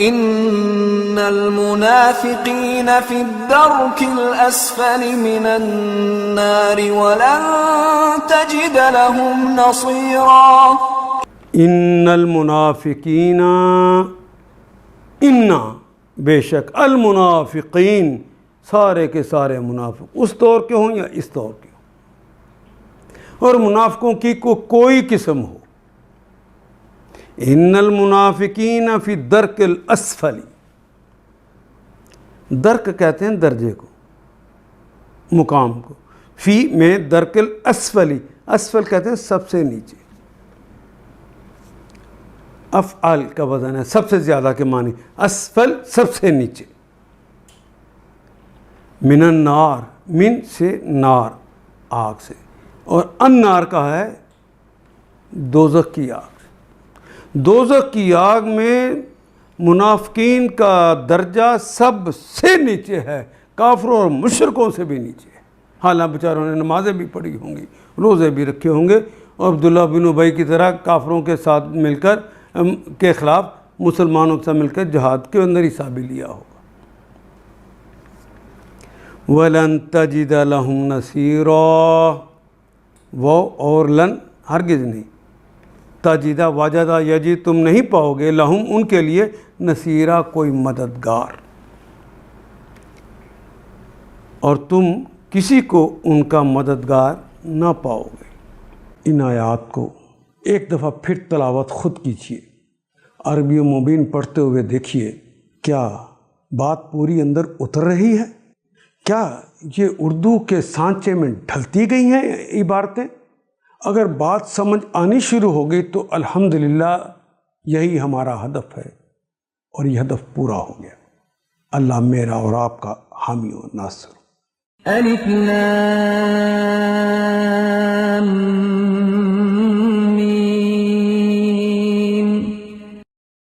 ان المنافقین فی الدرک الاسفل من النار ولن تجد لهم نصیرا. ان المنافقین، ان بے شک، المنافقین سارے کے سارے منافق، اس دور کے ہوں یا اس دور کے ہوں، اور منافقوں کی کوئی قسم ہو. ان المنافقین فی الدرک الاسفل، درک کہتے ہیں درجے کو، مقام کو، فی میں درک الاسفلی، اسفل کہتے ہیں سب سے نیچے، افعال کا وزن ہے سب سے زیادہ کے معنی، اسفل سب سے نیچے. من النار، من سے نار آگ سے، اور النار کا ہے دوزخ کی آگ. دوزخ کی آگ میں منافقین کا درجہ سب سے نیچے ہے، کافروں اور مشرکوں سے بھی نیچے ہے. حالانکہ بیچاروں نے نمازیں بھی پڑھی ہوں گی، روزے بھی رکھے ہوں گے، اور عبداللہ بن ابی کی طرح کافروں کے ساتھ مل کر کے خلاف مسلمانوں کے ساتھ مل کر جہاد کے اندر حصہ بھی لیا ہوگا. وَلَن تَجِدَ لَهُمْ نَصِيرًا، وہ اور لن ہرگز نہیں، تجدہ وجدہ یجی تم نہیں پاؤ گے، لہم ان کے لیے، نصیرہ کوئی مددگار، اور تم کسی کو ان کا مددگار نہ پاؤ گے. ان آیات کو ایک دفعہ پھر تلاوت خود کیجیے، عربی و مبین پڑھتے ہوئے دیکھیے کیا بات پوری اندر اتر رہی ہے، کیا یہ اردو کے سانچے میں ڈھلتی گئی ہیں عبارتیں. اگر بات سمجھ آنی شروع ہو گئی تو الحمدللہ یہی ہمارا ہدف ہے، اور یہ ہدف پورا ہو گیا. اللہ میرا اور آپ کا حامی و ناصر. الف لام